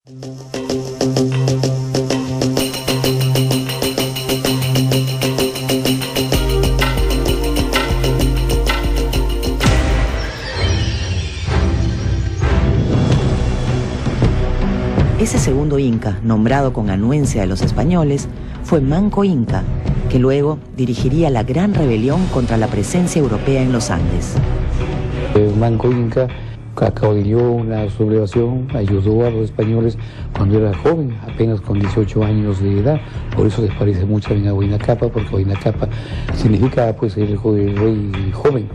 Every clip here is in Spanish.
Ese segundo inca, nombrado con anuencia de los españoles, fue Manco Inca, que luego dirigiría la gran rebelión contra la presencia europea en los Andes. Manco Inca acaudilló una sublevación, ayudó a los españoles cuando era joven, apenas con 18 años de edad. Por eso les parece mucho a Huayna Cápac, porque Huayna Cápac significa pues el rey joven.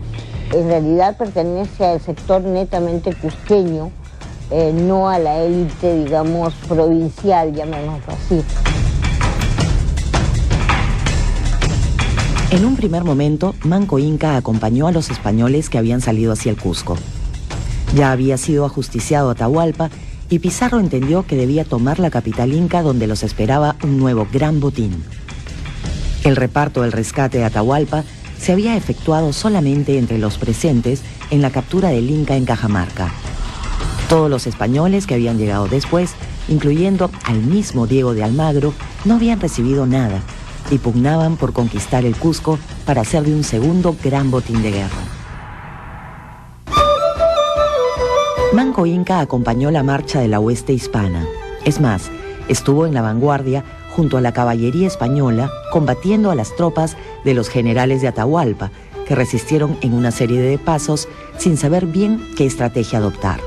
En realidad pertenece al sector netamente cusqueño, no a la élite, digamos, provincial, llamémoslo así. En un primer momento, Manco Inca acompañó a los españoles que habían salido hacia el Cusco. Ya había sido ajusticiado a Atahualpa y Pizarro entendió que debía tomar la capital inca, donde los esperaba un nuevo gran botín. El reparto del rescate de Atahualpa se había efectuado solamente entre los presentes en la captura del Inca en Cajamarca. Todos los españoles que habían llegado después, incluyendo al mismo Diego de Almagro, no habían recibido nada y pugnaban por conquistar el Cusco para hacer de un segundo gran botín de guerra. Manco Inca acompañó la marcha de la hueste hispana. Es más, estuvo en la vanguardia junto a la caballería española, combatiendo a las tropas de los generales de Atahualpa, que resistieron en una serie de pasos sin saber bien qué estrategia adoptar.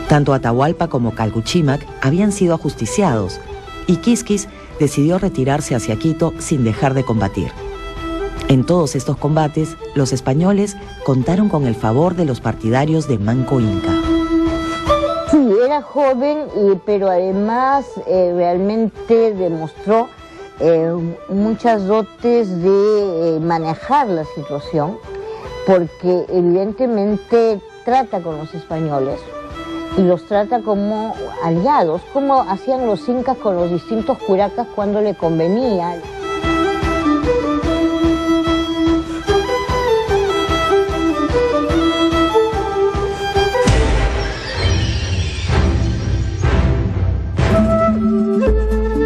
Tanto Atahualpa como Calcuchímac habían sido ajusticiados, y Quisquis decidió retirarse hacia Quito sin dejar de combatir. En todos estos combates, los españoles contaron con el favor de los partidarios de Manco Inca. Sí, era joven, pero además realmente demostró muchas dotes de manejar la situación, porque evidentemente trata con los españoles y los trata como aliados, como hacían los incas con los distintos curacas cuando le convenía.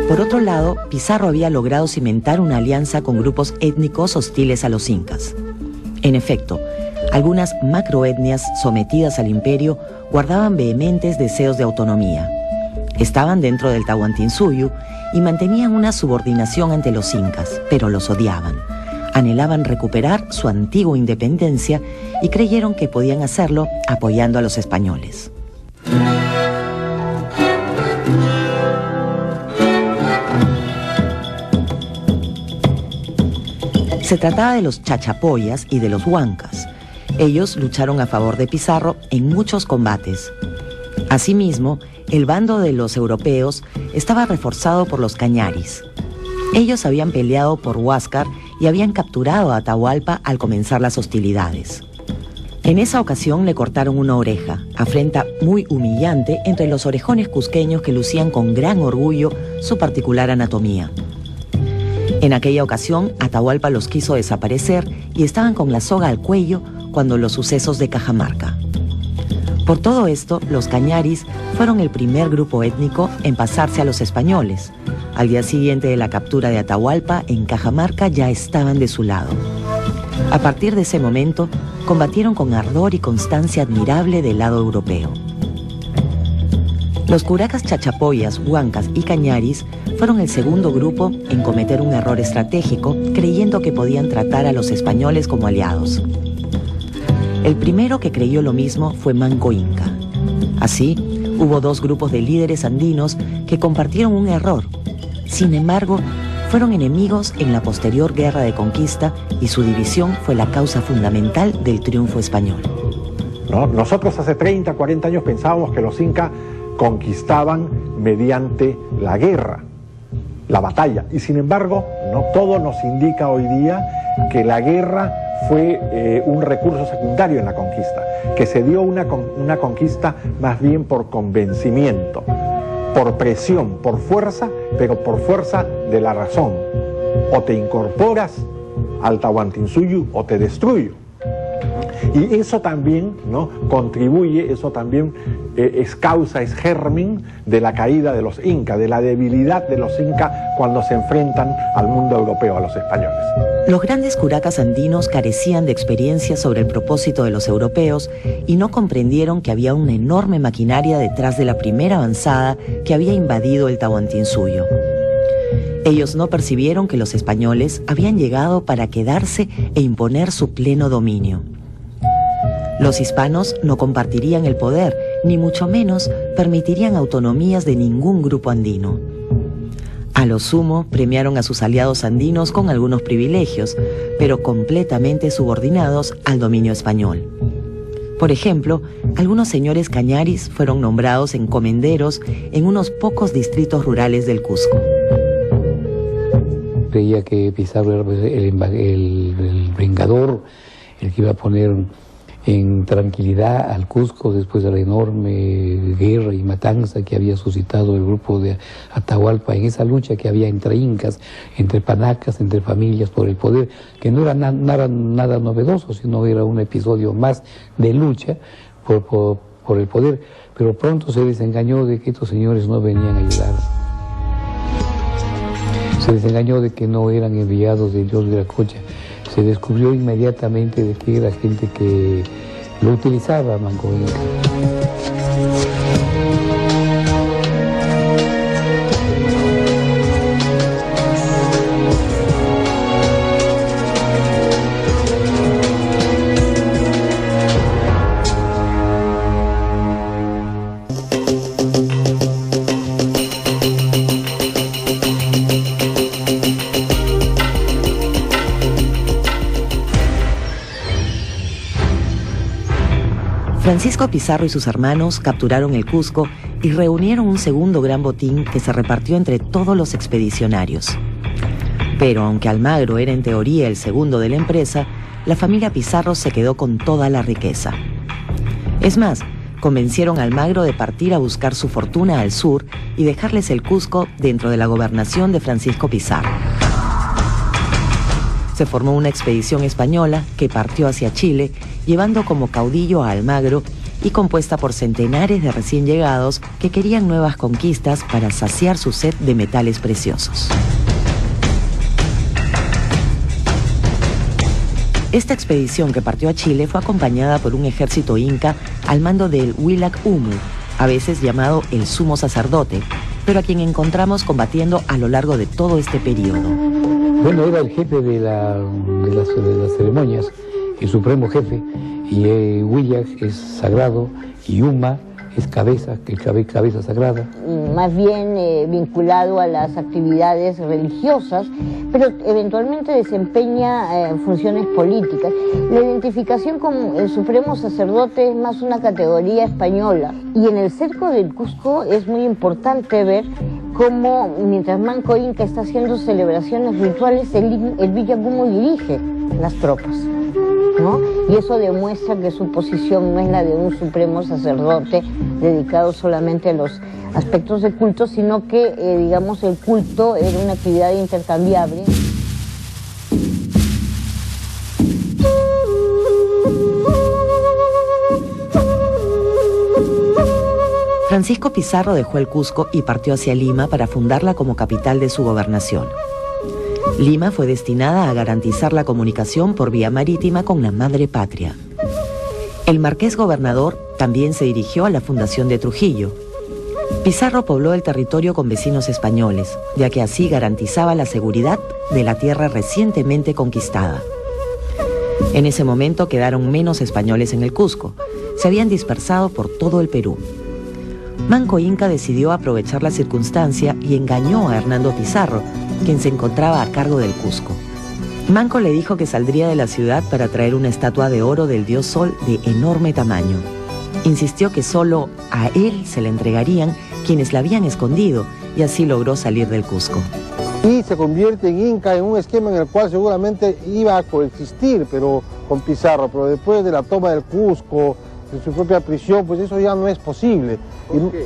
Por otro lado, Pizarro había logrado cimentar una alianza con grupos étnicos hostiles a los incas. En efecto, algunas macroetnias sometidas al imperio guardaban vehementes deseos de autonomía. Estaban dentro del Tahuantinsuyo y mantenían una subordinación ante los incas, pero los odiaban. Anhelaban recuperar su antigua independencia y creyeron que podían hacerlo apoyando a los españoles. Se trataba de los chachapoyas y de los huancas. Ellos lucharon a favor de Pizarro en muchos combates. Asimismo, el bando de los europeos estaba reforzado por los cañaris. Ellos habían peleado por Huáscar y habían capturado a Atahualpa al comenzar las hostilidades. En esa ocasión le cortaron una oreja, afrenta muy humillante entre los orejones cusqueños que lucían con gran orgullo su particular anatomía. En aquella ocasión, Atahualpa los quiso desaparecer y estaban con la soga al cuello cuando los sucesos de Cajamarca. Por todo esto, los cañaris fueron el primer grupo étnico en pasarse a los españoles. Al día siguiente de la captura de Atahualpa, en Cajamarca ya estaban de su lado. A partir de ese momento, combatieron con ardor y constancia admirable del lado europeo. Los curacas chachapoyas, huancas y cañaris fueron el segundo grupo en cometer un error estratégico, creyendo que podían tratar a los españoles como aliados. El primero que creyó lo mismo fue Manco Inca. Así, hubo dos grupos de líderes andinos que compartieron un error. Sin embargo, fueron enemigos en la posterior guerra de conquista y su división fue la causa fundamental del triunfo español. ¿No? Nosotros hace 30, 40 años pensábamos que los incas conquistaban mediante la guerra, la batalla, y sin embargo, no todo nos indica hoy día que la guerra fue un recurso secundario en la conquista, que se dio una conquista más bien por convencimiento, por presión, por fuerza, pero por fuerza de la razón. O te incorporas al Tahuantinsuyo o te destruyo. Y eso también, ¿no?, contribuye, eso también es causa, es germen de la caída de los incas, de la debilidad de los incas cuando se enfrentan al mundo europeo, a los españoles. Los grandes curacas andinos carecían de experiencia sobre el propósito de los europeos y no comprendieron que había una enorme maquinaria detrás de la primera avanzada que había invadido el Tahuantinsuyo. Ellos no percibieron que los españoles habían llegado para quedarse e imponer su pleno dominio. Los hispanos no compartirían el poder, ni mucho menos permitirían autonomías de ningún grupo andino. A lo sumo, premiaron a sus aliados andinos con algunos privilegios, pero completamente subordinados al dominio español. Por ejemplo, algunos señores cañaris fueron nombrados encomenderos en unos pocos distritos rurales del Cusco. Creía que Pizarro era el vengador, el que iba a poner en tranquilidad al Cusco después de la enorme guerra y matanza que había suscitado el grupo de Atahualpa en esa lucha que había entre incas, entre panacas, entre familias por el poder, que no era nada novedoso, sino era un episodio más de lucha por el poder, pero pronto se desengañó de que estos señores no venían a ayudar. Se desengañó de que no eran enviados de Dios Viracocha. Se descubrió inmediatamente de que era gente que lo utilizaba a Manco Inca. Francisco Pizarro y sus hermanos capturaron el Cusco y reunieron un segundo gran botín que se repartió entre todos los expedicionarios. Pero aunque Almagro era en teoría el segundo de la empresa, la familia Pizarro se quedó con toda la riqueza. Es más, convencieron a Almagro de partir a buscar su fortuna al sur y dejarles el Cusco dentro de la gobernación de Francisco Pizarro. Se formó una expedición española que partió hacia Chile, llevando como caudillo a Almagro y compuesta por centenares de recién llegados que querían nuevas conquistas para saciar su sed de metales preciosos. Esta expedición que partió a Chile fue acompañada por un ejército inca al mando del Huilac Humu, a veces llamado el sumo sacerdote, pero a quien encontramos combatiendo a lo largo de todo este periodo. Bueno, era el jefe de las ceremonias, el supremo jefe, y Huillac es sagrado, y Huma es cabeza sagrada. Más bien vinculado a las actividades religiosas, pero eventualmente desempeña funciones políticas. La identificación con el supremo sacerdote es más una categoría española. Y en el cerco del Cusco es muy importante ver cómo, mientras Manco Inca está haciendo celebraciones rituales, el Huillac Humu dirige las tropas, ¿no? Y eso demuestra que su posición no es la de un supremo sacerdote dedicado solamente a los aspectos de culto, sino que, digamos, el culto era una actividad intercambiable. Francisco Pizarro dejó el Cusco y partió hacia Lima para fundarla como capital de su gobernación. Lima fue destinada a garantizar la comunicación por vía marítima con la madre patria. El marqués gobernador también se dirigió a la fundación de Trujillo. Pizarro pobló el territorio con vecinos españoles, ya que así garantizaba la seguridad de la tierra recientemente conquistada. En ese momento quedaron menos españoles en el Cusco. Se habían dispersado por todo el Perú. Manco Inca decidió aprovechar la circunstancia y engañó a Hernando Pizarro, quien se encontraba a cargo del Cusco. Manco le dijo que saldría de la ciudad para traer una estatua de oro del dios Sol de enorme tamaño. Insistió que solo a él se le entregarían quienes la habían escondido, y así logró salir del Cusco. Y se convierte en Inca en un esquema en el cual seguramente iba a coexistir con Pizarro, pero después de la toma del Cusco, de su propia prisión, pues eso ya no es posible. ¿Por qué?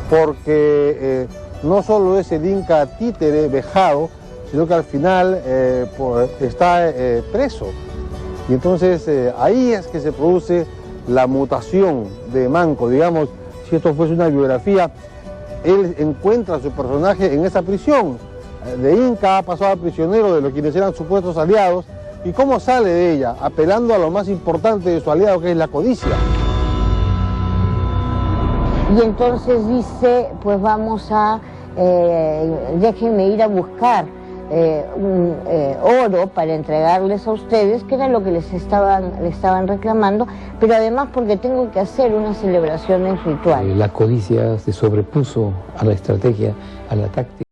Porque no solo es el Inca títere, vejado, sino que al final está preso. Y entonces ahí es que se produce la mutación de Manco. Digamos, si esto fuese una biografía, él encuentra a su personaje en esa prisión. De Inca ha pasado a prisionero de los quienes eran supuestos aliados. ¿Y cómo sale de ella? Apelando a lo más importante de su aliado, que es la codicia. Y entonces dice, pues vamos a, déjenme ir a buscar oro para entregarles a ustedes, que era lo que le estaban reclamando, pero además porque tengo que hacer unas celebraciones rituales. La codicia se sobrepuso a la estrategia, a la táctica.